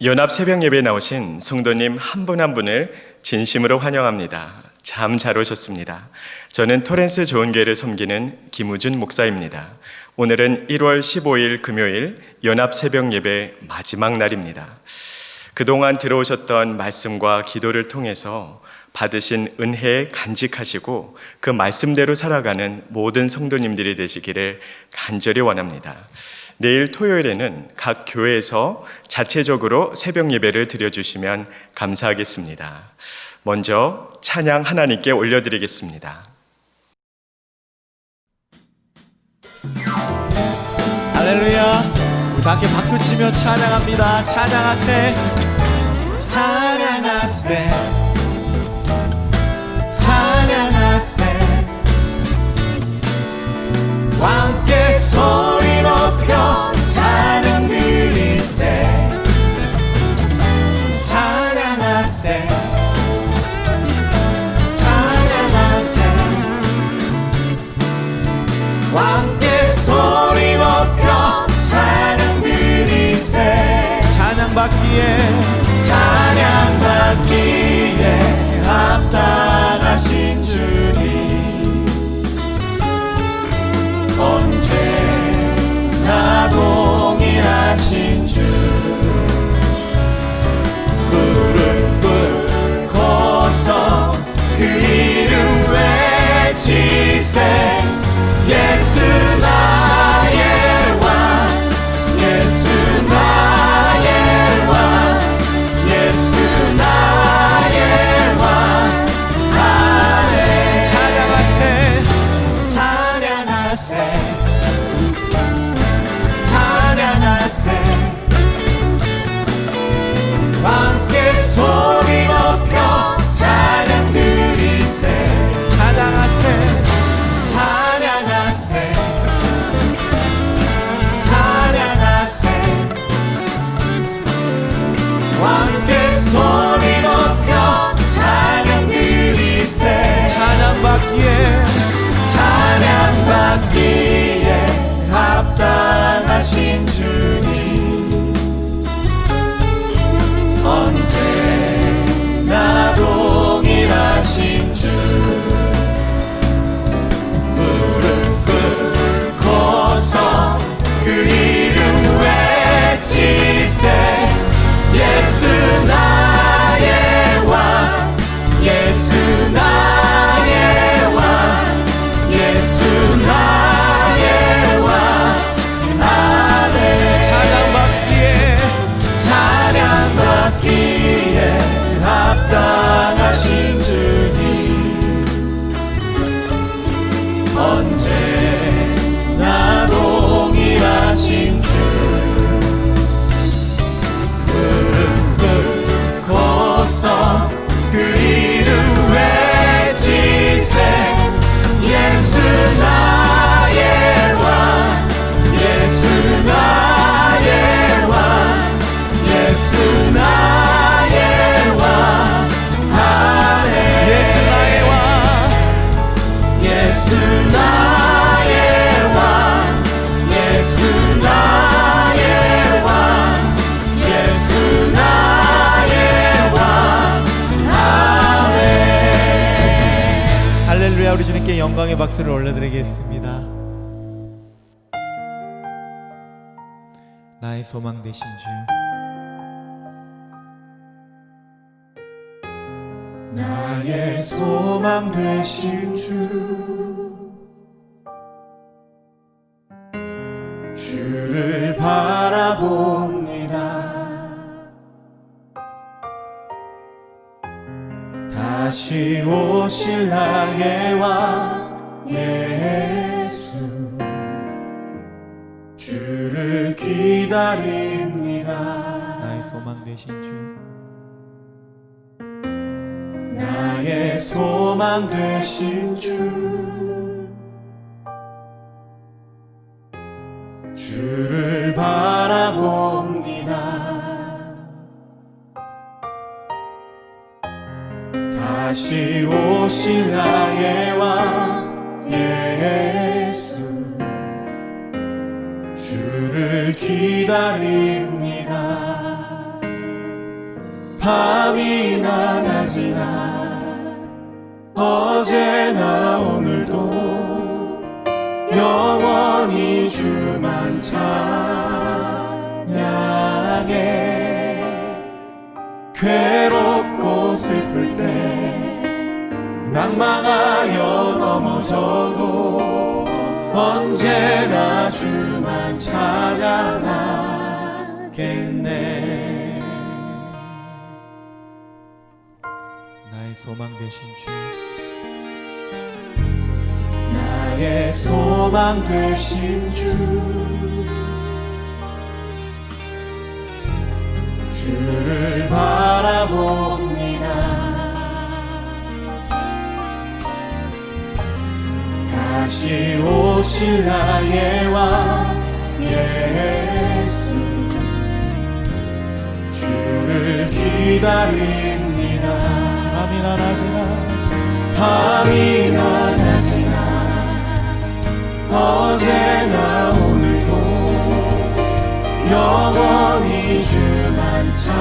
연합 새벽 예배에 나오신 성도님 한 분 한 분을 진심으로 환영합니다. 참 잘 오셨습니다. 저는 토렌스 좋은교회를 섬기는 김우준 목사입니다. 오늘은 1월 15일 금요일 연합 새벽 예배 마지막 날입니다. 그동안 들어오셨던 말씀과 기도를 통해서 받으신 은혜에 간직하시고 그 말씀대로 살아가는 모든 성도님들이 되시기를 간절히 원합니다. 내일 토요일에는 각 교회에서 자체적으로 새벽 예배를 드려주시면 감사하겠습니다. 먼저 찬양 하나님께 올려드리겠습니다. 할렐루야. 우리 다 함께 박수치며 찬양합니다. 찬양하세, 찬양하세, 찬양하세. 함께 소리 높여 찬양 드리세, 찬양하세, 찬양하세. 함께 소리 높여 찬양 드리세. 찬양받기에, 찬양받기에 합당하신 주님, 언제나 동일하신 주. 무릎 꿇고서 그 이름 외치세. 예수 나의 왕, 예수 나의 왕, 예수 나의 왕. 아멘. 찬양하세, 찬양하세, 찬양하세. 함께 소리 높여 찬양 드리세. 찬양하세, 찬양하세, 찬양하세. 함께 소리 높여 찬양 드리세. 찬양받기에, 찬양받기에 합당하신 주님, 언제나 동일하신 주. 무릎 꿇고서 그 이름 외치세. 예수 나의 왕, 예수 나의 왕, 예수 나의 왕. 아멘. 찬양받기에, 찬양받기에 합당하신 주님, 언제나 동일하신 주. 무릎 꿇고서 그 이름 외치세. 예수 나의 왕, 예수 나의 왕, 예수 나의 왕. 아멘. 예수 나의 왕, 예수 나의 왕, 예수 나의 왕, 예수 나의 왕. 아멘. 할렐루야. 우리 주님께 영광의 박수를 올려드리겠습니다. 나의 소망 되신 주, 나의 소망 되신 주, 주 주를 바라봅니다. 다시 오실 나의 왕 예수, 주를 기다립니다. 나의 소망 되신 주, 나의 소망 되신 주, 주를 바라봅니다. 다시 오실 나의 왕 예수, 주를 기다립니다. 밤이나 낮이나 어제나 오늘도 영원히 주만 찬양해. 괴롭고 슬플 때 낭망하여 넘어져도 언제나 주만 찬양하겠네. 나의 소망 되신 주, 나의 소망 되신 주, 주를 바라봅니다. 다시 오실 나의 왕 예수, 주를 기다립니다. 밤이나 낮이나 밤이나 낮이나 어제나 오늘도 영원히 주만 찬양해.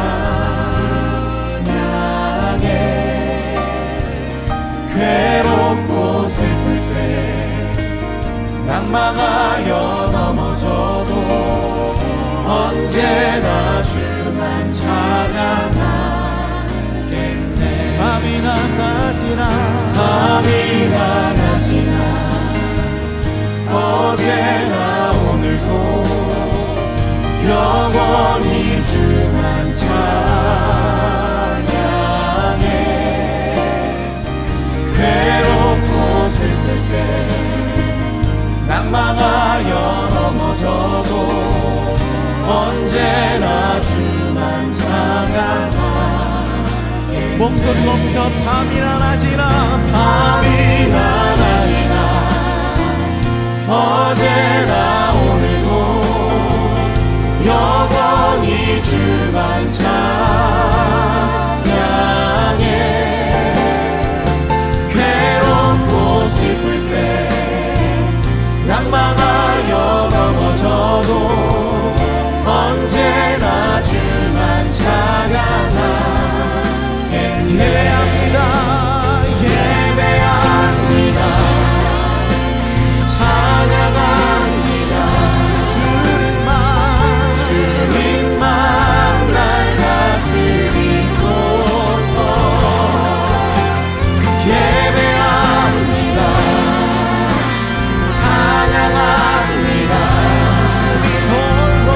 괴롭고 슬플 때 낭망하여 넘어져도 언제나 주만 찬양하겠네. 밤이나 낮이나 밤이나 낮이나 어제나 오늘도 영원히 주만 찬양해. 괴롭고 슬플 때 낭망하여 넘어져도 언제나 주만 찬양하게. 목소리 높여 밤이나 낮이나 밤이나 낮이나 어제나 오늘도 영원히 주만 찬양해. 괴롭고 슬플 때 낭망하여 넘어져도 언제나 주만 찬양하게. 예배합니다, 예배합니다, 찬양합니다. 주님만 주님만 날 다스리소서. 예배합니다, 찬양합니다. 주님 홀로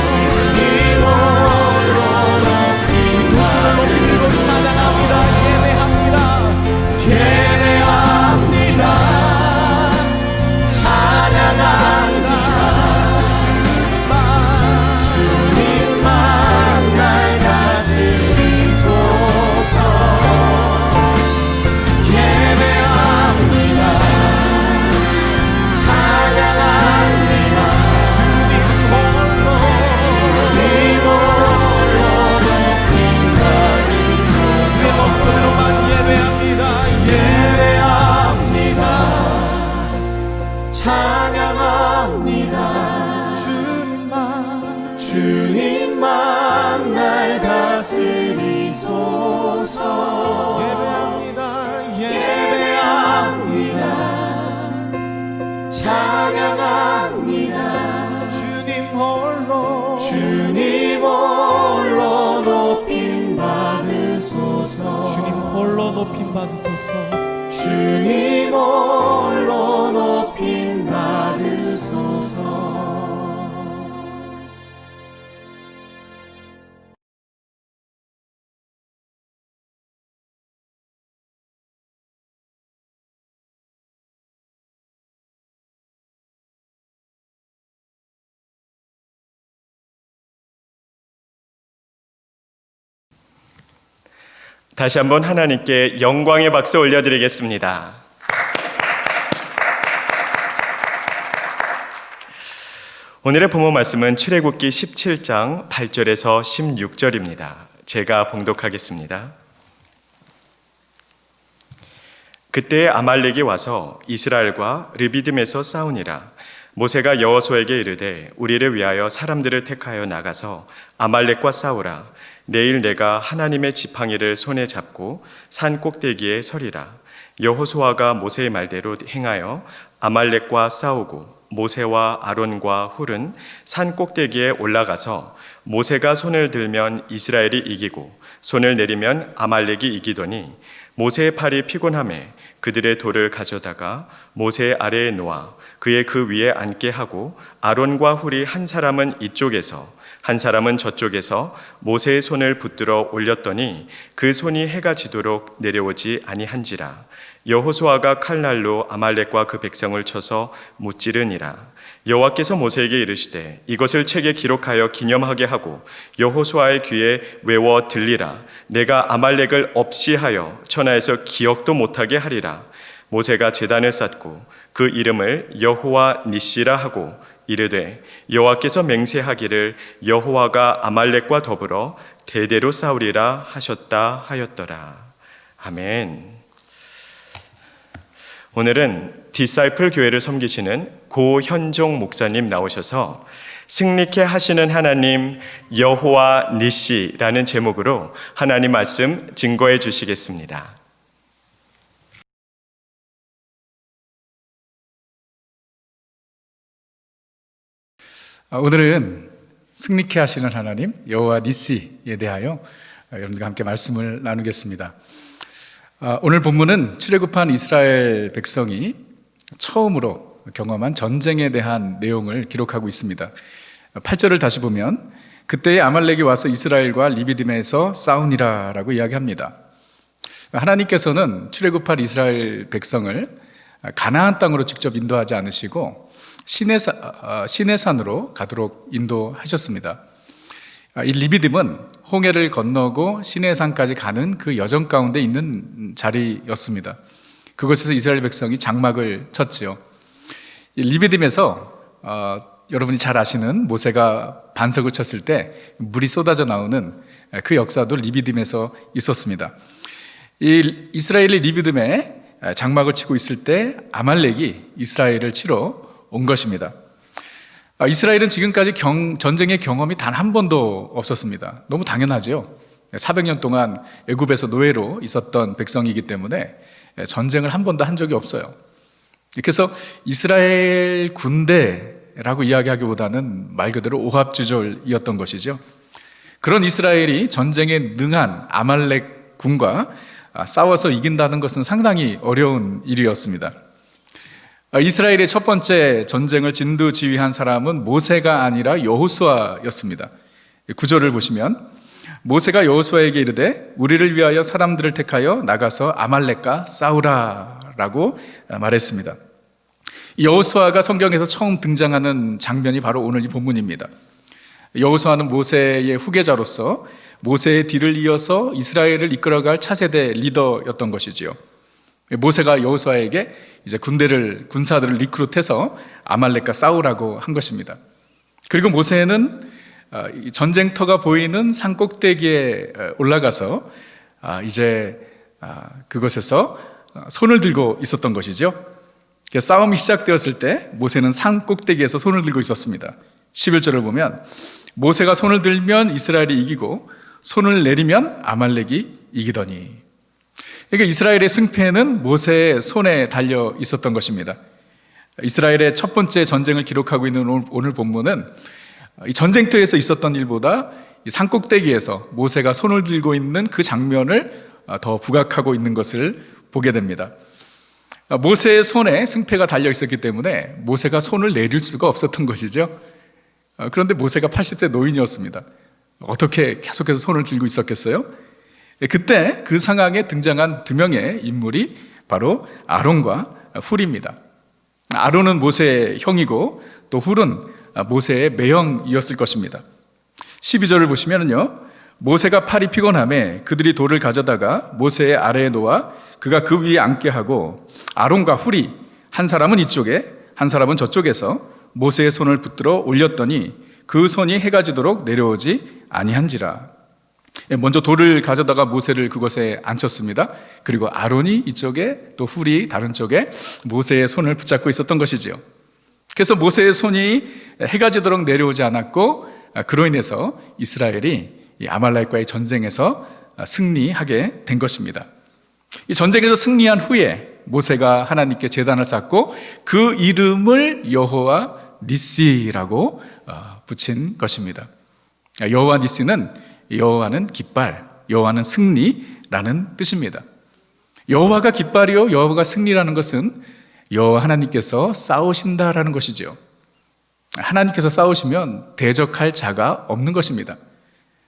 주님 홀로 높이 두 손을 높이 들고 찬양합니다. 예배합니다, 예배합니다, 찬양합니다. 주님만 주님만 날 다스리소서. 예배합니다, 찬양합니다. 주님 홀로 높임 받으소서. 내 목소리로만 예배합니다, 예배합니다, 찬양합니다. 주님만 날 다스리소서. 예배합니다, 예배합니다, 찬양합니다. 주님 홀로 높임 받으소서. 주님 홀로 높임 받으소서. 주님 홀로 높임 받으소서. 다시 한번 하나님께 영광의 박수 올려드리겠습니다. 오늘의 본문 말씀은 출애굽기 17장 8절에서 16절입니다. 제가 봉독하겠습니다. 그때 아말렉이 와서 이스라엘과 르비딤에서 싸우니라. 모세가 여호수아에게 이르되 우리를 위하여 사람들을 택하여 나가서 아말렉과 싸우라. 내일 내가 하나님의 지팡이를 손에 잡고 산 꼭대기에 서리라. 여호수아가 모세의 말대로 행하여 아말렉과 싸우고 모세와 아론과 훌은 산 꼭대기에 올라가서 모세가 손을 들면 이스라엘이 이기고 손을 내리면 아말렉이 이기더니 모세의 팔이 피곤하매 그들의 돌을 가져다가 모세 아래에 놓아 그의 그 위에 앉게 하고 아론과 훌이 한 사람은 이쪽에서 한 사람은 저쪽에서 모세의 손을 붙들어 올렸더니 그 손이 해가 지도록 내려오지 아니한지라. 여호수아가 칼날로 아말렉과 그 백성을 쳐서 무찌르니라. 여호와께서 모세에게 이르시되 이것을 책에 기록하여 기념하게 하고 여호수아의 귀에 외워 들리라. 내가 아말렉을 없이 하여 천하에서 기억도 못하게 하리라. 모세가 제단을 쌓고 그 이름을 여호와 니시라 하고 이르되 여호와께서 맹세하기를 여호와가 아말렉과 더불어 대대로 싸우리라 하셨다 하였더라. 아멘. 오늘은 디사이플 교회를 섬기시는 고현종 목사님 나오셔서 승리케 하시는 하나님 여호와 니시라는 제목으로 하나님 말씀 증거해 주시겠습니다. 오늘은 승리케 하시는 하나님 여호와 니시에 대하여 여러분과 함께 말씀을 나누겠습니다. 오늘 본문은 출애굽한 이스라엘 백성이 처음으로 경험한 전쟁에 대한 내용을 기록하고 있습니다. 8절을 다시 보면 그때에 아말렉이 와서 이스라엘과 리비딤에서 싸우니라 라고 이야기합니다. 하나님께서는 출애굽한 이스라엘 백성을 가나안 땅으로 직접 인도하지 않으시고 시내산으로 가도록 인도하셨습니다. 이 리비딤은 홍해를 건너고 시내산까지 가는 그 여정 가운데 있는 자리였습니다. 그곳에서 이스라엘 백성이 장막을 쳤지요. 이 리비딤에서 여러분이 잘 아시는 모세가 반석을 쳤을 때 물이 쏟아져 나오는 그 역사도 리비딤에서 있었습니다. 이 이스라엘이 리비딤에 장막을 치고 있을 때 아말렉이 이스라엘을 치러 온 것입니다. 이스라엘은 지금까지 전쟁의 경험이 단 한 번도 없었습니다. 너무 당연하죠. 400년 동안 애굽에서 노예로 있었던 백성이기 때문에 전쟁을 한 번도 한 적이 없어요. 그래서 이스라엘 군대라고 이야기하기보다는 말 그대로 오합지졸이었던 것이죠. 그런 이스라엘이 전쟁에 능한 아말렉 군과 싸워서 이긴다는 것은 상당히 어려운 일이었습니다. 이스라엘의 첫 번째 전쟁을 진두지휘한 사람은 모세가 아니라 여호수아였습니다. 9절을 보시면 모세가 여호수아에게 이르되 우리를 위하여 사람들을 택하여 나가서 아말렉과 싸우라 라고 말했습니다. 여호수아가 성경에서 처음 등장하는 장면이 바로 오늘 이 본문입니다. 여호수아는 모세의 후계자로서 모세의 뒤를 이어서 이스라엘을 이끌어갈 차세대 리더였던 것이지요. 모세가 여호수아에게 이제 군사들을 리크루트해서 아말렉과 싸우라고 한 것입니다. 그리고 모세는 전쟁터가 보이는 산 꼭대기에 올라가서 이제 그곳에서 손을 들고 있었던 것이죠. 싸움이 시작되었을 때 모세는 산 꼭대기에서 손을 들고 있었습니다. 11절을 보면 모세가 손을 들면 이스라엘이 이기고 손을 내리면 아말렉이 이기더니, 그러니까 이스라엘의 승패는 모세의 손에 달려 있었던 것입니다. 이스라엘의 첫 번째 전쟁을 기록하고 있는 오늘 본문은 이 전쟁터에서 있었던 일보다 이 산꼭대기에서 모세가 손을 들고 있는 그 장면을 더 부각하고 있는 것을 보게 됩니다. 모세의 손에 승패가 달려 있었기 때문에 모세가 손을 내릴 수가 없었던 것이죠. 그런데 모세가 80대 노인이었습니다. 어떻게 계속해서 손을 들고 있었겠어요? 그때 그 상황에 등장한 두 명의 인물이 바로 아론과 훌입니다. 아론은 모세의 형이고 또 훌은 모세의 매형이었을 것입니다. 12절을 보시면요, 모세가 팔이 피곤함에 그들이 돌을 가져다가 모세의 아래에 놓아 그가 그 위에 앉게 하고 아론과 훌이 한 사람은 이쪽에 한 사람은 저쪽에서 모세의 손을 붙들어 올렸더니 그 손이 해가 지도록 내려오지 아니한지라. 먼저 돌을 가져다가 모세를 그곳에 앉혔습니다. 그리고 아론이 이쪽에 또 훌이 다른 쪽에 모세의 손을 붙잡고 있었던 것이지요. 그래서 모세의 손이 해가 지도록 내려오지 않았고 그로 인해서 이스라엘이 이 아말렉과의 전쟁에서 승리하게 된 것입니다. 이 전쟁에서 승리한 후에 모세가 하나님께 제단을 쌓고 그 이름을 여호와 니시라고 붙인 것입니다. 여호와 니시는 여호와는 깃발, 여호와는 승리라는 뜻입니다. 여호와가 깃발이요 여호와가 승리라는 것은 여호와 하나님께서 싸우신다라는 것이죠. 하나님께서 싸우시면 대적할 자가 없는 것입니다.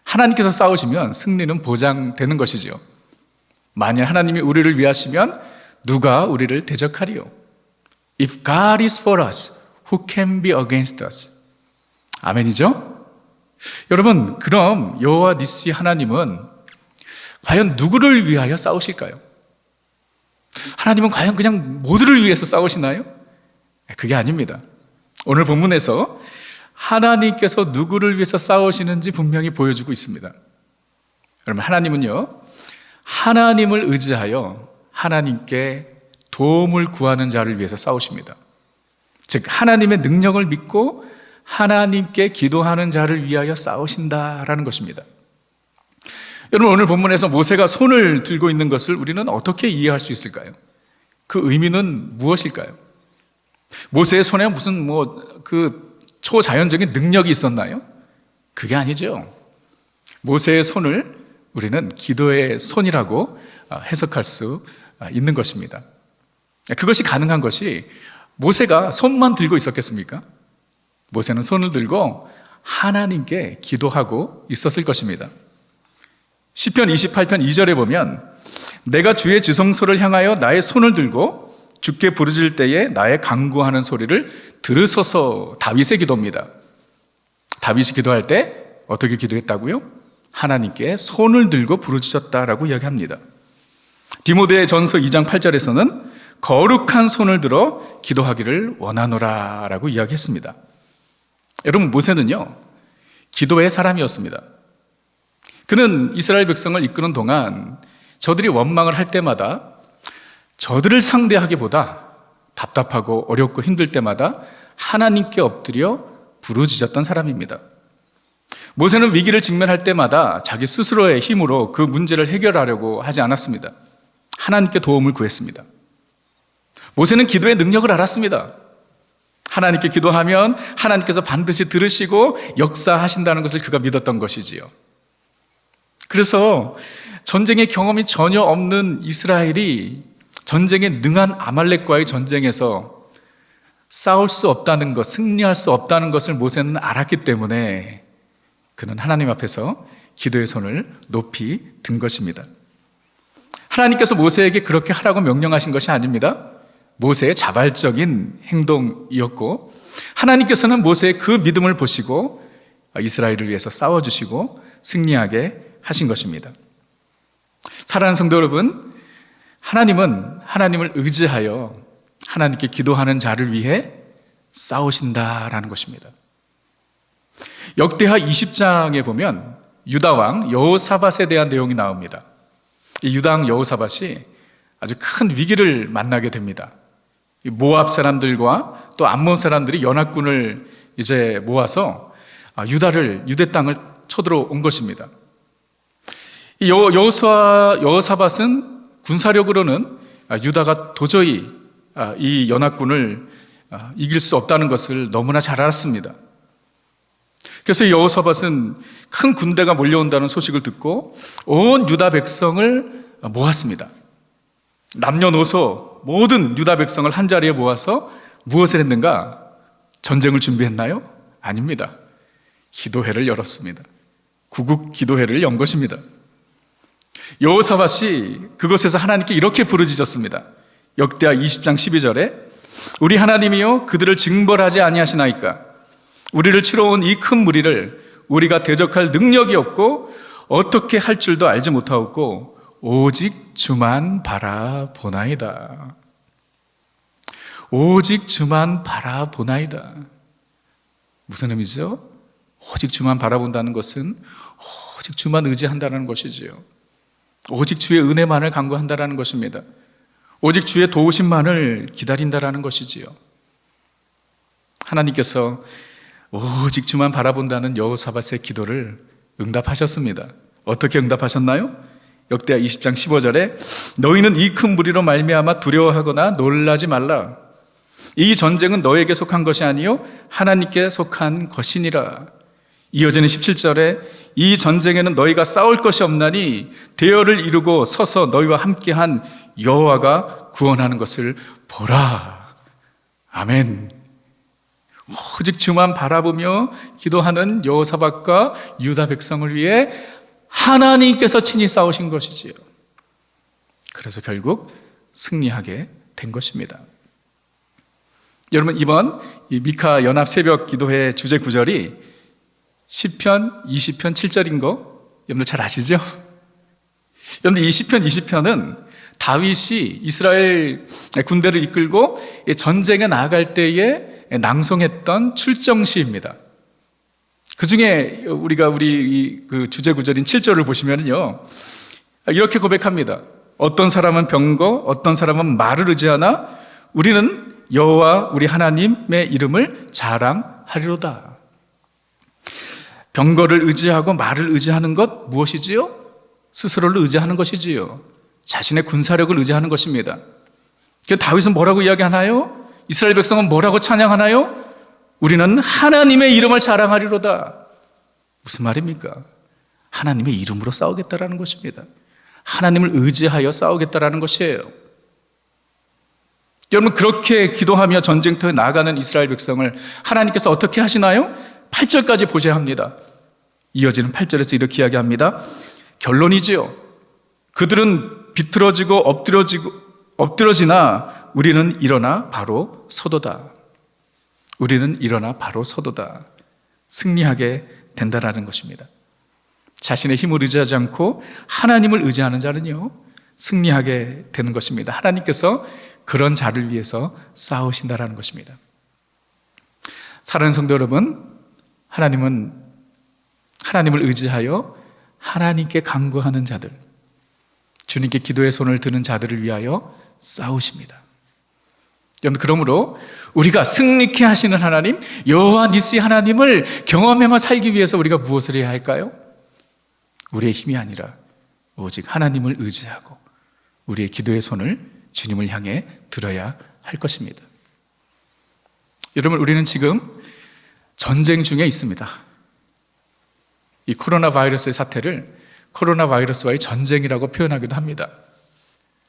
하나님께서 싸우시면 승리는 보장되는 것이죠. 만일 하나님이 우리를 위하시면 누가 우리를 대적하리요? If God is for us, who can be against us? 아멘이죠? 여러분, 그럼 여호와 니시 하나님은 과연 누구를 위하여 싸우실까요? 하나님은 과연 그냥 모두를 위해서 싸우시나요? 그게 아닙니다. 오늘 본문에서 하나님께서 누구를 위해서 싸우시는지 분명히 보여주고 있습니다. 여러분, 하나님은요, 하나님을 의지하여 하나님께 도움을 구하는 자를 위해서 싸우십니다. 즉, 하나님의 능력을 믿고 하나님께 기도하는 자를 위하여 싸우신다라는 것입니다. 여러분, 오늘 본문에서 모세가 손을 들고 있는 것을 우리는 어떻게 이해할 수 있을까요? 그 의미는 무엇일까요? 모세의 손에 무슨 초자연적인 능력이 있었나요? 그게 아니죠. 모세의 손을 우리는 기도의 손이라고 해석할 수 있는 것입니다. 그것이 가능한 것이 모세가 손만 들고 있었겠습니까? 모세는 손을 들고 하나님께 기도하고 있었을 것입니다. 시편 28편 2절에 보면 내가 주의 지성소를 향하여 나의 손을 들고 주께 부르짖을 때에 나의 간구하는 소리를 들으소서. 다윗의 기도입니다. 다윗이 기도할 때 어떻게 기도했다고요? 하나님께 손을 들고 부르짖었다라고 이야기합니다. 디모데 전서 2장 8절에서는 거룩한 손을 들어 기도하기를 원하노라 라고 이야기했습니다. 여러분, 모세는요, 기도의 사람이었습니다. 그는 이스라엘 백성을 이끄는 동안 저들이 원망을 할 때마다 저들을 상대하기보다 답답하고 어렵고 힘들 때마다 하나님께 엎드려 부르짖었던 사람입니다. 모세는 위기를 직면할 때마다 자기 스스로의 힘으로 그 문제를 해결하려고 하지 않았습니다. 하나님께 도움을 구했습니다. 모세는 기도의 능력을 알았습니다. 하나님께 기도하면 하나님께서 반드시 들으시고 역사하신다는 것을 그가 믿었던 것이지요. 그래서 전쟁의 경험이 전혀 없는 이스라엘이 전쟁에 능한 아말렉과의 전쟁에서 싸울 수 없다는 것, 승리할 수 없다는 것을 모세는 알았기 때문에 그는 하나님 앞에서 기도의 손을 높이 든 것입니다. 하나님께서 모세에게 그렇게 하라고 명령하신 것이 아닙니다. 모세의 자발적인 행동이었고 하나님께서는 모세의 그 믿음을 보시고 이스라엘을 위해서 싸워주시고 승리하게 하신 것입니다. 사랑하는 성도 여러분, 하나님은 하나님을 의지하여 하나님께 기도하는 자를 위해 싸우신다라는 것입니다. 역대하 20장에 보면 유다왕 여호사밧에 대한 내용이 나옵니다. 이 유다왕 여호사밧이 아주 큰 위기를 만나게 됩니다. 모압 사람들과 또 암몬 사람들이 연합군을 이제 모아서 유대 땅을 쳐들어온 것입니다. 여호사밧은 군사력으로는 유다가 도저히 이 연합군을 이길 수 없다는 것을 너무나 잘 알았습니다. 그래서 여호사밧은 큰 군대가 몰려온다는 소식을 듣고 온 유다 백성을 모았습니다. 남녀노소 모든 유다 백성을 한자리에 모아서 무엇을 했는가? 전쟁을 준비했나요? 아닙니다. 기도회를 열었습니다. 구국 기도회를 연 것입니다. 여호사밧이 그곳에서 하나님께 이렇게 부르짖었습니다. 역대하 20장 12절에 우리 하나님이여 그들을 징벌하지 아니하시나이까? 우리를 치러 온 이 큰 무리를 우리가 대적할 능력이 없고 어떻게 할 줄도 알지 못하고 오직 주만 바라보나이다. 오직 주만 바라보나이다. 무슨 의미죠? 오직 주만 바라본다는 것은 오직 주만 의지한다는 것이지요. 오직 주의 은혜만을 간구한다는 것입니다. 오직 주의 도우심만을 기다린다는 것이지요. 하나님께서 오직 주만 바라본다는 여호사밧의 기도를 응답하셨습니다. 어떻게 응답하셨나요? 역대하 20장 15절에 너희는 이 큰 무리로 말미암아 두려워하거나 놀라지 말라. 이 전쟁은 너에게 속한 것이 아니요 하나님께 속한 것이니라. 이어지는 17절에 이 전쟁에는 너희가 싸울 것이 없나니 대열을 이루고 서서 너희와 함께한 여호와가 구원하는 것을 보라. 아멘. 오직 주만 바라보며 기도하는 여호사밧과 유다 백성을 위해 하나님께서 친히 싸우신 것이지요. 그래서 결국 승리하게 된 것입니다. 여러분, 이번 미카 연합 새벽 기도회 주제 구절이 시편 20편 7절인 거 여러분들 잘 아시죠? 여러분들 이 시편 20편은 다윗이 이스라엘 군대를 이끌고 전쟁에 나아갈 때에 낭송했던 출정시입니다. 그 중에 우리 그 주제 구절인 7절을 보시면요, 이렇게 고백합니다. 어떤 사람은 병거, 어떤 사람은 말을 의지하나 우리는 여호와 우리 하나님의 이름을 자랑하리로다. 병거를 의지하고 말을 의지하는 것 무엇이지요? 스스로를 의지하는 것이지요. 자신의 군사력을 의지하는 것입니다. 다윗은 뭐라고 이야기하나요? 이스라엘 백성은 뭐라고 찬양하나요? 우리는 하나님의 이름을 자랑하리로다. 무슨 말입니까? 하나님의 이름으로 싸우겠다라는 것입니다. 하나님을 의지하여 싸우겠다라는 것이에요. 여러분, 그렇게 기도하며 전쟁터에 나아가는 이스라엘 백성을 하나님께서 어떻게 하시나요? 8절까지 보셔야 합니다. 이어지는 8절에서 이렇게 이야기합니다. 결론이지요. 그들은 비틀어지고 엎드러지나 우리는 일어나 바로 서도다. 우리는 일어나 바로 서도다. 승리하게 된다라는 것입니다. 자신의 힘을 의지하지 않고 하나님을 의지하는 자는요, 승리하게 되는 것입니다. 하나님께서 그런 자를 위해서 싸우신다라는 것입니다. 사랑하는 성도 여러분, 하나님은 하나님을 의지하여 하나님께 간구하는 자들, 주님께 기도의 손을 드는 자들을 위하여 싸우십니다. 여러분, 그러므로 우리가 승리케 하시는 하나님, 여호와 니시 하나님을 경험하며 살기 위해서 우리가 무엇을 해야 할까요? 우리의 힘이 아니라 오직 하나님을 의지하고 우리의 기도의 손을 주님을 향해 들어야 할 것입니다. 여러분, 우리는 지금 전쟁 중에 있습니다. 이 코로나 바이러스의 사태를 코로나 바이러스와의 전쟁이라고 표현하기도 합니다.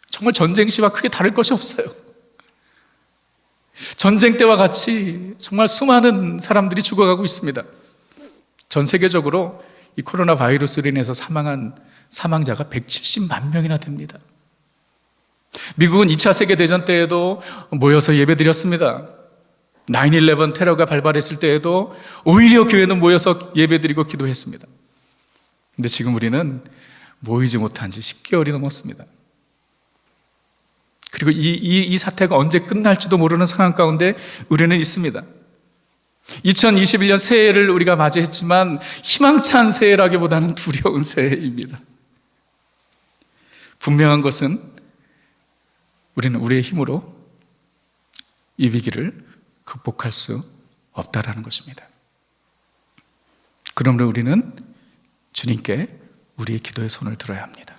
정말 전쟁 시와 크게 다를 것이 없어요. 전쟁 때와 같이 정말 수많은 사람들이 죽어가고 있습니다. 전 세계적으로 이 코로나 바이러스로 인해서 사망한 사망자가 170만 명이나 됩니다. 미국은 2차 세계대전 때에도 모여서 예배드렸습니다. 9/11 테러가 발발했을 때에도 오히려 교회는 모여서 예배드리고 기도했습니다. 근데 지금 우리는 모이지 못한 지 10개월이 넘었습니다. 그리고 이 사태가 언제 끝날지도 모르는 상황 가운데 우리는 있습니다. 2021년 새해를 우리가 맞이했지만 희망찬 새해라기보다는 두려운 새해입니다. 분명한 것은 우리는 우리의 힘으로 이 위기를 극복할 수 없다라는 것입니다. 그러므로 우리는 주님께 우리의 기도의 손을 들어야 합니다.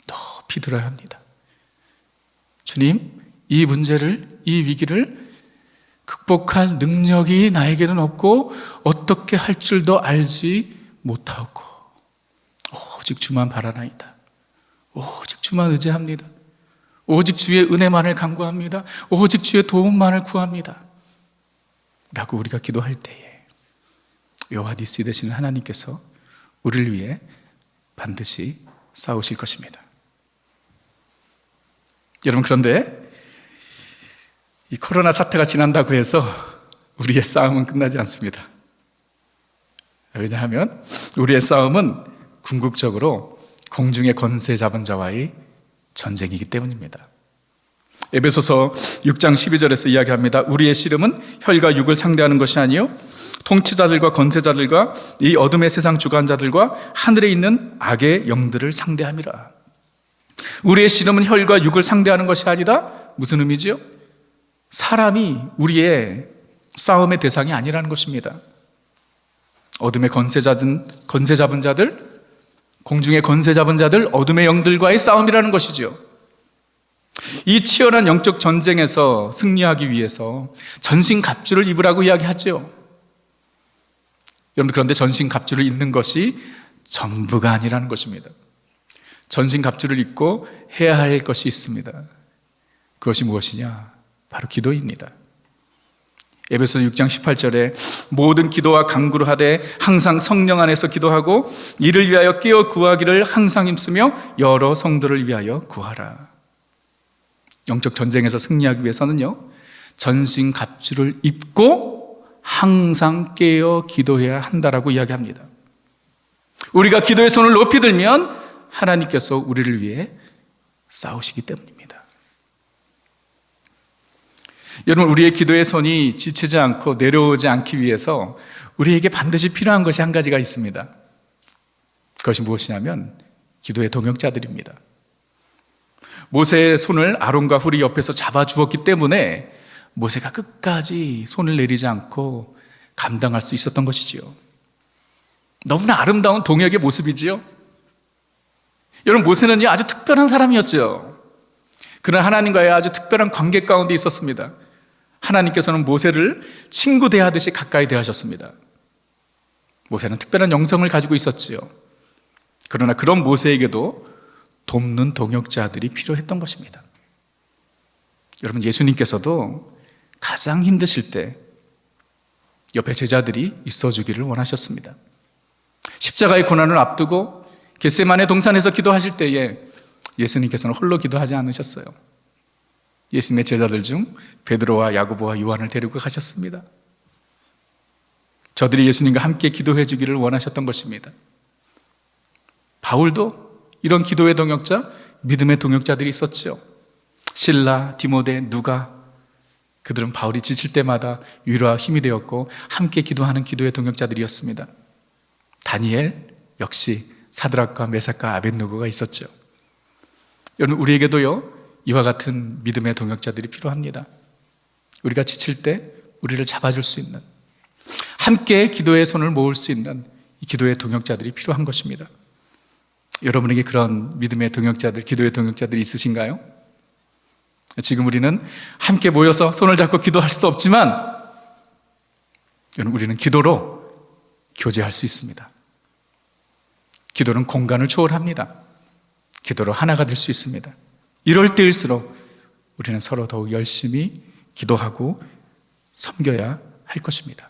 높이 들어야 합니다. 주님, 이 문제를, 이 위기를 극복할 능력이 나에게는 없고 어떻게 할 줄도 알지 못하고 오직 주만 바라나이다. 오직 주만 의지합니다. 오직 주의 은혜만을 간구합니다. 오직 주의 도움만을 구합니다. 라고 우리가 기도할 때에 여호와 니시 되시는 하나님께서 우리를 위해 반드시 싸우실 것입니다. 여러분, 그런데 이 코로나 사태가 지난다고 해서 우리의 싸움은 끝나지 않습니다. 왜냐하면 우리의 싸움은 궁극적으로 공중의 권세 잡은 자와의 전쟁이기 때문입니다. 에베소서 6장 12절에서 이야기합니다. 우리의 씨름은 혈과 육을 상대하는 것이 아니요 통치자들과 권세자들과 이 어둠의 세상 주관자들과 하늘에 있는 악의 영들을 상대함이라. 우리의 씨름은 혈과 육을 상대하는 것이 아니다. 무슨 의미지요? 사람이 우리의 싸움의 대상이 아니라는 것입니다. 어둠의 권세 잡은 자들, 공중의 권세 잡은 자들, 어둠의 영들과의 싸움이라는 것이지요. 이 치열한 영적 전쟁에서 승리하기 위해서 전신갑주를 입으라고 이야기하죠. 여러분, 그런데 전신갑주를 입는 것이 전부가 아니라는 것입니다. 전신갑주를 입고 해야 할 것이 있습니다. 그것이 무엇이냐? 바로 기도입니다. 에베소서 6장 18절에 모든 기도와 간구를 하되 항상 성령 안에서 기도하고 이를 위하여 깨어 구하기를 항상 힘쓰며 여러 성도를 위하여 구하라. 영적 전쟁에서 승리하기 위해서는요, 전신갑주를 입고 항상 깨어 기도해야 한다라고 이야기합니다. 우리가 기도의 손을 높이 들면 하나님께서 우리를 위해 싸우시기 때문입니다. 여러분, 우리의 기도의 손이 지치지 않고 내려오지 않기 위해서 우리에게 반드시 필요한 것이 한 가지가 있습니다. 그것이 무엇이냐면 기도의 동역자들입니다. 모세의 손을 아론과 훌이 옆에서 잡아주었기 때문에 모세가 끝까지 손을 내리지 않고 감당할 수 있었던 것이지요. 너무나 아름다운 동역의 모습이지요. 여러분, 모세는요 아주 특별한 사람이었죠. 그는 하나님과의 아주 특별한 관계 가운데 있었습니다. 하나님께서는 모세를 친구 대하듯이 가까이 대하셨습니다. 모세는 특별한 영성을 가지고 있었지요. 그러나 그런 모세에게도 돕는 동역자들이 필요했던 것입니다. 여러분, 예수님께서도 가장 힘드실 때 옆에 제자들이 있어주기를 원하셨습니다. 십자가의 고난을 앞두고 겟세마네 동산에서 기도하실 때에 예수님께서는 홀로 기도하지 않으셨어요. 예수님의 제자들 중 베드로와 야고보와 요한을 데리고 가셨습니다. 저들이 예수님과 함께 기도해 주기를 원하셨던 것입니다. 바울도 이런 기도의 동역자, 믿음의 동역자들이 있었죠. 실라, 디모데, 누가, 그들은 바울이 지칠 때마다 위로와 힘이 되었고 함께 기도하는 기도의 동역자들이었습니다. 다니엘 역시 사드락과 메삭과 아벳느고가 있었죠. 여러분, 우리에게도요 이와 같은 믿음의 동역자들이 필요합니다. 우리가 지칠 때 우리를 잡아줄 수 있는, 함께 기도의 손을 모을 수 있는 이 기도의 동역자들이 필요한 것입니다. 여러분에게 그런 믿음의 동역자들, 기도의 동역자들이 있으신가요? 지금 우리는 함께 모여서 손을 잡고 기도할 수도 없지만 여러분, 우리는 기도로 교제할 수 있습니다. 기도는 공간을 초월합니다. 기도로 하나가 될 수 있습니다. 이럴 때일수록 우리는 서로 더욱 열심히 기도하고 섬겨야 할 것입니다.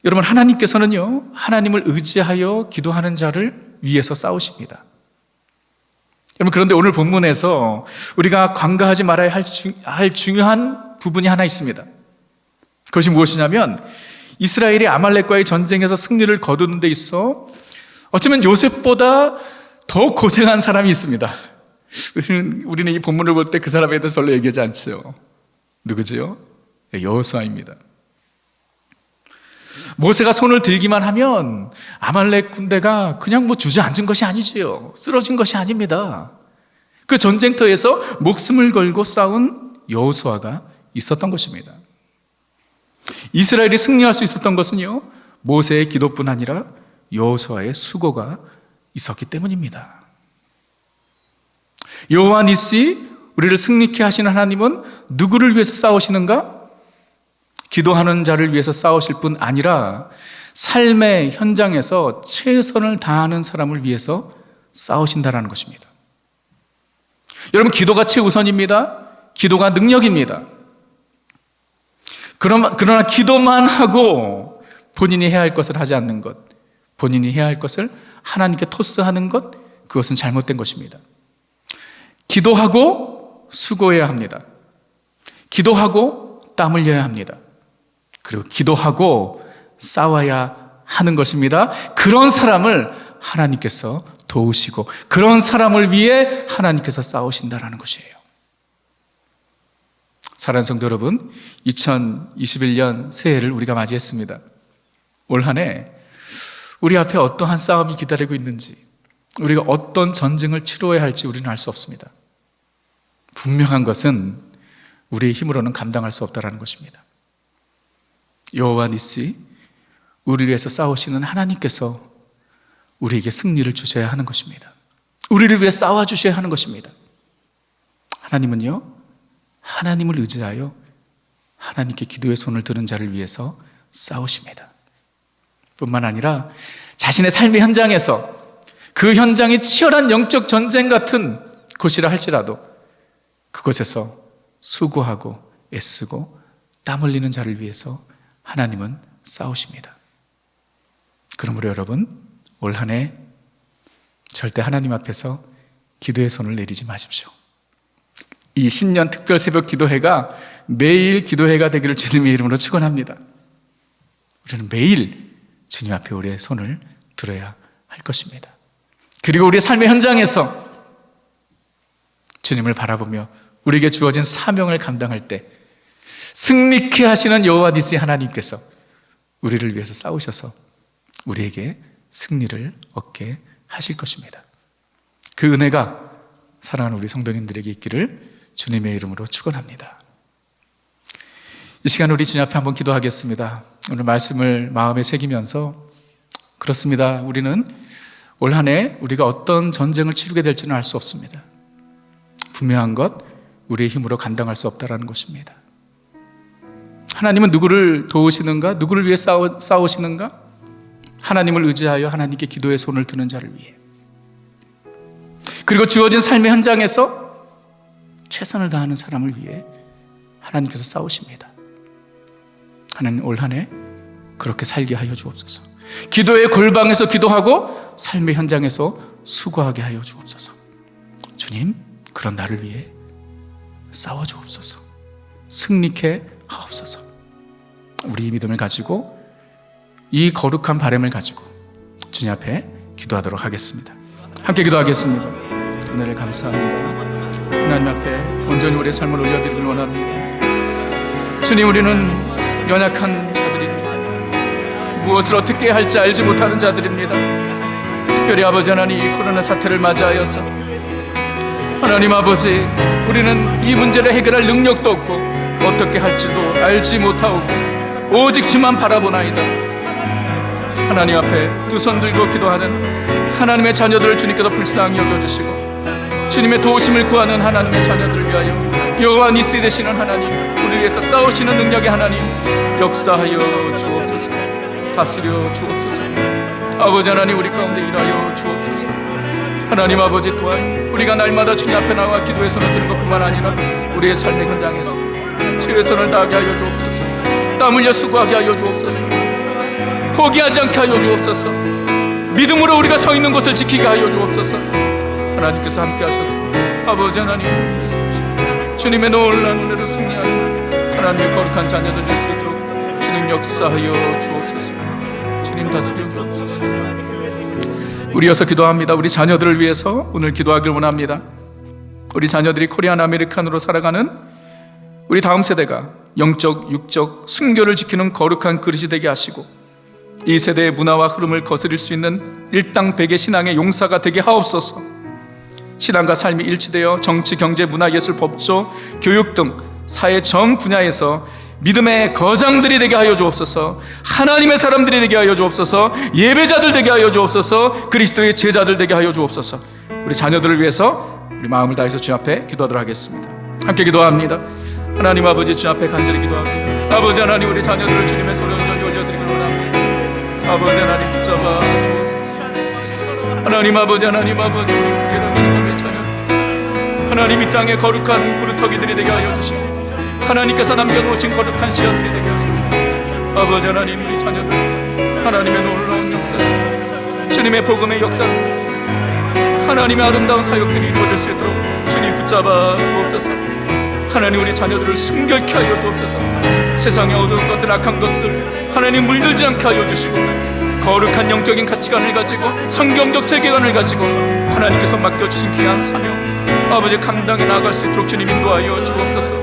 여러분, 하나님께서는요 하나님을 의지하여 기도하는 자를 위해서 싸우십니다. 여러분, 그런데 오늘 본문에서 우리가 관가하지 말아야 할 중요한 부분이 하나 있습니다. 그것이 무엇이냐면 이스라엘이 아말렉과의 전쟁에서 승리를 거두는 데 있어 어쩌면 요셉보다 더 고생한 사람이 있습니다. 우리는 이 본문을 볼 때 그 사람에 대해서 별로 얘기하지 않죠. 누구지요? 여호수아입니다. 모세가 손을 들기만 하면 아말렉 군대가 그냥 주저앉은 것이 아니지요. 쓰러진 것이 아닙니다. 그 전쟁터에서 목숨을 걸고 싸운 여호수아가 있었던 것입니다. 이스라엘이 승리할 수 있었던 것은요 모세의 기도뿐 아니라 여호수아의 수고가 있었기 때문입니다. 여호와 니시, 우리를 승리케 하시는 하나님은 누구를 위해서 싸우시는가? 기도하는 자를 위해서 싸우실 뿐 아니라 삶의 현장에서 최선을 다하는 사람을 위해서 싸우신다라는 것입니다. 여러분, 기도가 최우선입니다. 기도가 능력입니다. 그러나 기도만 하고 본인이 해야 할 것을 하지 않는 것, 본인이 해야 할 것을 하나님께 토스하는 것, 그것은 잘못된 것입니다. 기도하고 수고해야 합니다. 기도하고 땀 흘려야 합니다. 그리고 기도하고 싸워야 하는 것입니다. 그런 사람을 하나님께서 도우시고 그런 사람을 위해 하나님께서 싸우신다라는 것이에요. 사랑하는 성도 여러분, 2021년 새해를 우리가 맞이했습니다. 올 한 해 우리 앞에 어떠한 싸움이 기다리고 있는지, 우리가 어떤 전쟁을 치러야 할지 우리는 알 수 없습니다. 분명한 것은 우리의 힘으로는 감당할 수 없다는 것입니다. 여호와 니시, 우리를 위해서 싸우시는 하나님께서 우리에게 승리를 주셔야 하는 것입니다. 우리를 위해 싸워주셔야 하는 것입니다. 하나님은요, 하나님을 의지하여 하나님께 기도의 손을 드는 자를 위해서 싸우십니다. 뿐만 아니라 자신의 삶의 현장에서 그 현장이 치열한 영적 전쟁 같은 곳이라 할지라도 그곳에서 수고하고 애쓰고 땀 흘리는 자를 위해서 하나님은 싸우십니다. 그러므로 여러분, 올 한 해 절대 하나님 앞에서 기도의 손을 내리지 마십시오. 이 신년 특별 새벽 기도회가 매일 기도회가 되기를 주님의 이름으로 축원합니다. 우리는 매일 주님 앞에 우리의 손을 들어야 할 것입니다. 그리고 우리의 삶의 현장에서 주님을 바라보며 우리에게 주어진 사명을 감당할 때 승리케 하시는 여호와 니시 하나님께서 우리를 위해서 싸우셔서 우리에게 승리를 얻게 하실 것입니다. 그 은혜가 사랑하는 우리 성도님들에게 있기를 주님의 이름으로 축원합니다. 이 시간 우리 주님 앞에 한번 기도하겠습니다. 오늘 말씀을 마음에 새기면서, 그렇습니다, 우리는 올 한 해 우리가 어떤 전쟁을 치르게 될지는 알 수 없습니다. 분명한 것, 우리의 힘으로 감당할 수 없다는 것입니다. 하나님은 누구를 도우시는가? 누구를 위해 싸우시는가? 하나님을 의지하여 하나님께 기도의 손을 드는 자를 위해, 그리고 주어진 삶의 현장에서 최선을 다하는 사람을 위해 하나님께서 싸우십니다. 하나님, 올 한 해 그렇게 살게 하여 주옵소서. 기도의 골방에서 기도하고 삶의 현장에서 수고하게 하여 주옵소서. 주님, 그런 나를 위해 싸워 주옵소서. 승리케 하옵소서. 우리 믿음을 가지고, 이 거룩한 바람을 가지고 주님 앞에 기도하도록 하겠습니다. 함께 기도하겠습니다. 은혜를 감사합니다. 하나님 앞에 온전히 우리의 삶을 올려드리길 원합니다. 주님, 우리는 연약한 자들입니다. 무엇을 어떻게 할지 알지 못하는 자들입니다. 특별히 아버지 하나님, 이 코로나 사태를 맞이하여서 하나님 아버지, 우리는 이 문제를 해결할 능력도 없고 어떻게 할지도 알지 못하고 오직 주만 바라보나이다. 하나님 앞에 두 손 들고 기도하는 하나님의 자녀들을 주님께서 불쌍히 여겨주시고, 주님의 도우심을 구하는 하나님의 자녀들을 위하여 여호와 니시 되시는 하나님, 우리를 위해서 싸우시는 능력의 하나님, 역사하여 주옵소서. 다스려 주옵소서. 아버지 하나님, 우리 가운데 일하여 주옵소서. 하나님 아버지, 또한 우리가 날마다 주님 앞에 나와 기도의 손을 드는 것뿐만 아니라 우리의 삶의 현장에서 최선을 다하게 하여 주옵소서. 땀 흘려 수고하게 하여 주옵소서. 포기하지 않게 하여 주옵소서. 믿음으로 우리가 서 있는 곳을 지키게 하여 주옵소서. 하나님께서 함께 하셔서 아버지 하나님, 주님의 놀라운 은혜로 승리하는 하나님의 거룩한 자녀들 될 수 있도록 주님 역사하여 주옵소서. 주님 다스려 주옵소서. 우리여서 기도합니다. 우리 자녀들을 위해서 오늘 기도하길 원합니다. 우리 자녀들이 코리안 아메리칸으로 살아가는 우리 다음 세대가 영적, 육적, 순교를 지키는 거룩한 그릇이 되게 하시고, 이 세대의 문화와 흐름을 거스릴 수 있는 일당백의 신앙의 용사가 되게 하옵소서. 신앙과 삶이 일치되어 정치, 경제, 문화, 예술, 법조, 교육 등 사회 전 분야에서 믿음의 거장들이 되게 하여 주옵소서. 하나님의 사람들이 되게 하여 주옵소서. 예배자들 되게 하여 주옵소서. 그리스도의 제자들 되게 하여 주옵소서. 우리 자녀들을 위해서 우리 마음을 다해서 주님 앞에 기도하도록 하겠습니다. 함께 기도합니다. 하나님 아버지, 주님 앞에 간절히 기도합니다. 아버지 하나님, 우리 자녀들을 주님의 손에 온전히 올려드리길 원합니다. 아버지 하나님, 붙잡아 주옵소서. 하나님 아버지, 하나님 아버지, 우리 자녀 하나님, 이 땅의 거룩한 부르터기들이 되게 하여 주시고, 하나님께서 남겨놓으신 거룩한 씨앗들이 되게 하소서. 아버지 하나님, 우리 자녀들 하나님의 놀라운 역사, 주님의 복음의 역사, 하나님의 아름다운 사역들이 이루어질 수 있도록 주님 붙잡아 주옵소서. 하나님, 우리 자녀들을 순결케 하여 주옵소서. 세상의 어두운 것들, 악한 것들 하나님 물들지 않게 하여 주시고, 거룩한 영적인 가치관을 가지고 성경적 세계관을 가지고 하나님께서 맡겨주신 귀한 사명 아버지 감당해 나아갈 수 있도록 주님 인도하여 주옵소서.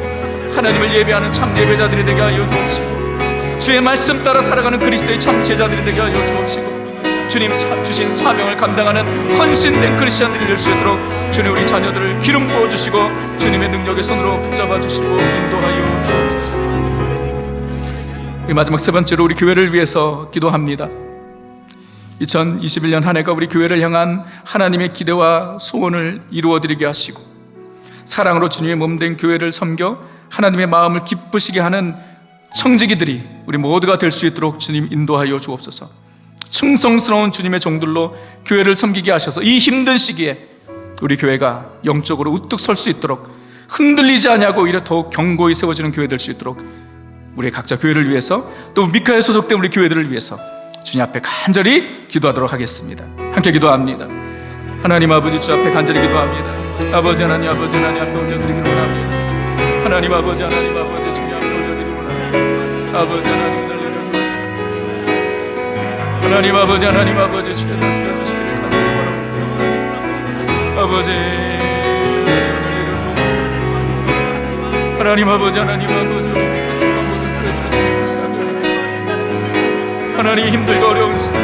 하나님을 예배하는 참 예배자들이 되게 하여 주옵시고 주의 말씀 따라 살아가는 그리스도의 참 제자들이 되게 하여 주옵시고 주님 주신 사명을 감당하는 헌신된 크리스찬들이 될 수 있도록 주님 우리 자녀들을 기름 부어주시고 주님의 능력의 손으로 붙잡아 주시고 인도하여 주옵소서. 마지막 세 번째로 우리 교회를 위해서 기도합니다. 2021년 한 해가 우리 교회를 향한 하나님의 기대와 소원을 이루어드리게 하시고 사랑으로 주님의 몸된 교회를 섬겨 하나님의 마음을 기쁘시게 하는 청지기들이 우리 모두가 될 수 있도록 주님 인도하여 주옵소서. 충성스러운 주님의 종들로 교회를 섬기게 하셔서 이 힘든 시기에 우리 교회가 영적으로 우뚝 설 수 있도록 흔들리지 않냐고 오히려 더욱 견고히 세워지는 교회 될 수 있도록 우리 각자 교회를 위해서 또 미카에 소속된 우리 교회들을 위해서 주님 앞에 간절히 기도하도록 하겠습니다. 함께 기도합니다. 하나님 아버지 주 앞에 간절히 기도합니다. 아버지 하나님 아버지 하나님 앞에 올려드리기를 원합니다. 하나님 아버지 하나님 아버지 주님 앞에 올려드리기를 원합니다. 아버지 하나님 하나님 아버지 하나님 아버지 주의 다스려 주시기를 간절히 바랍니다. 아버지 하나님 아버지 하나님 아버지 모든 교회들을 주님 불쌍히 하나님 힘들고 어려운 시간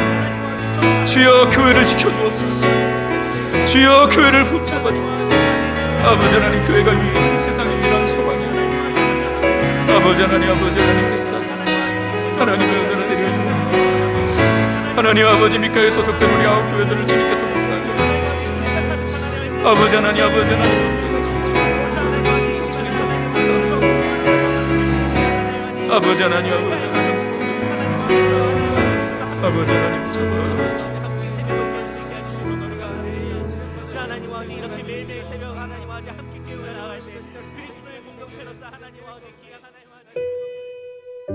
주여 교회를 지켜주옵소서. 주여 교회를 붙잡아 주옵소서. 아버지 하나님 교회가 유일한 세상의 유일한 소망이옵니다. 아버지 하나님 아버지 하나님께서 다스려 주시고 하나님의 은혜를 내려 주옵소서. 하나님 아버지 미카에 소속된 우리 아홉 교회들을 주님께서 불쌍히 여겨주옵소서. 아버지 하나님 아버지 하나님 아버지 하나님 아버지 하나님 아버지 하나님 붙잡아 주 하나님과 어제 이렇게 매일매일 새벽 하나님과 어제 함께 깨우려 나갈 때 그리스도의 공동체로서 하나님과 어제 귀한 하나님과 어제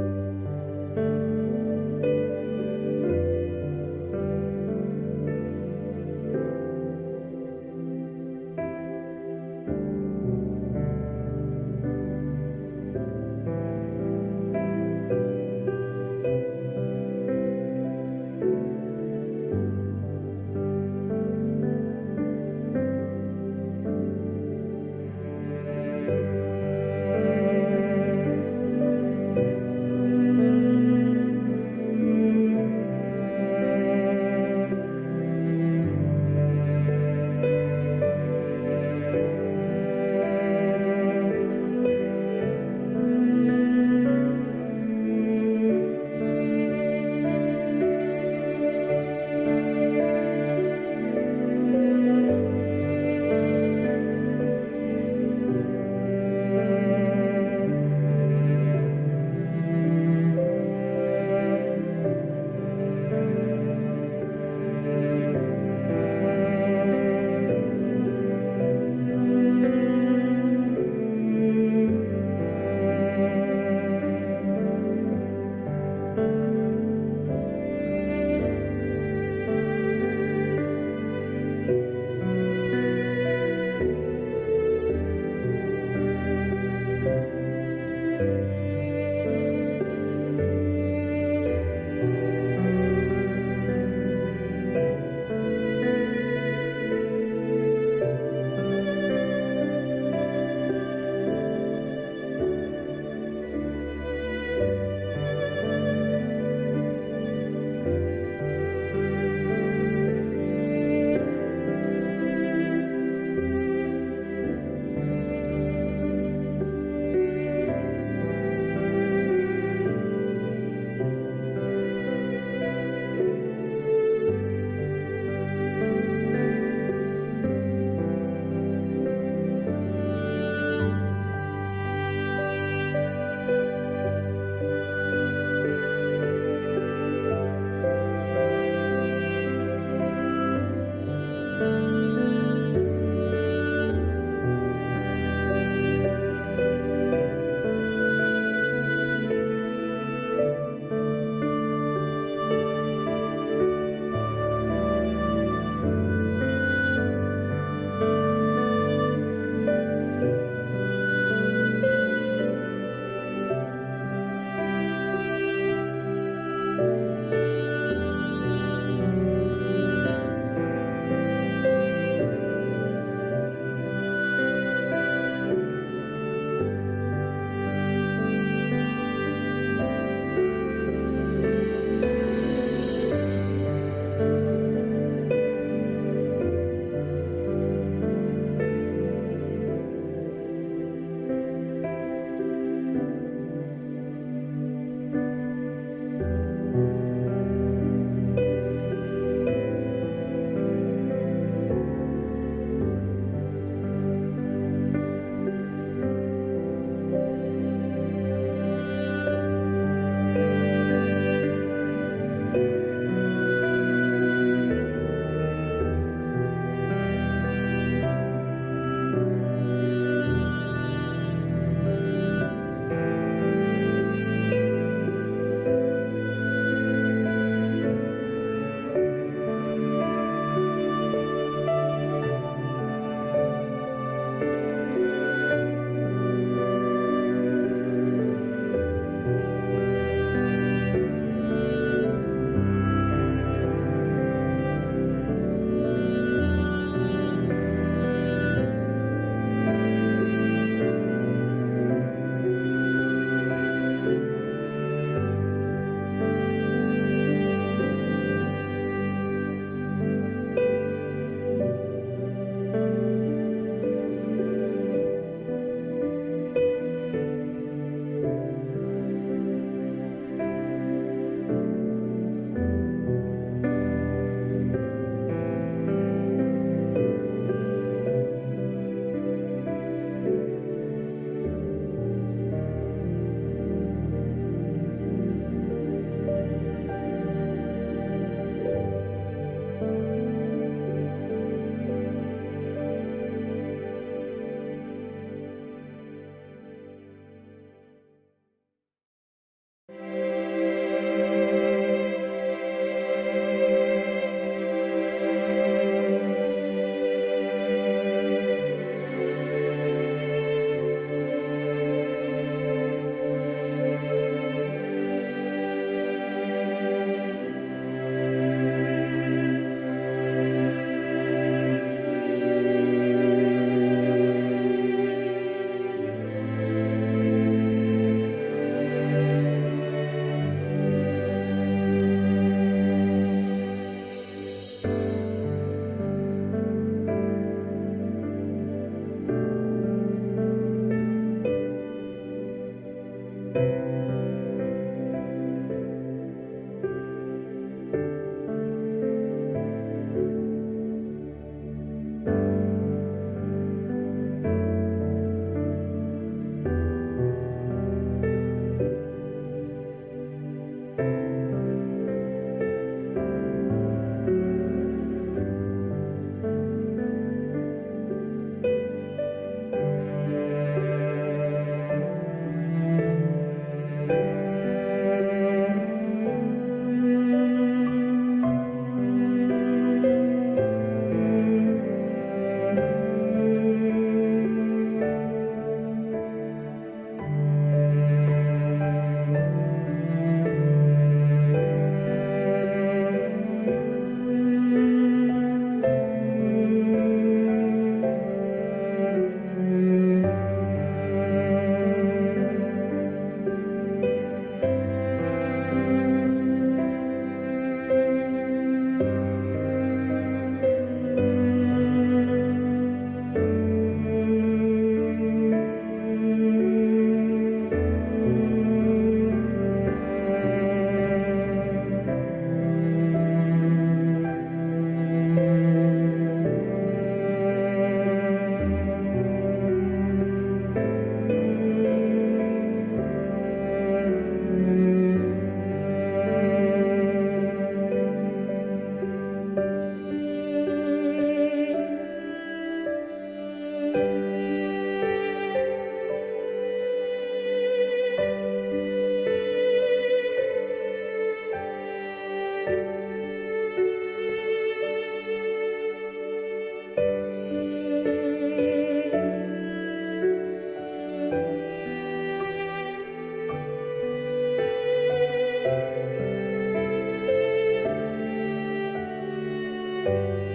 주님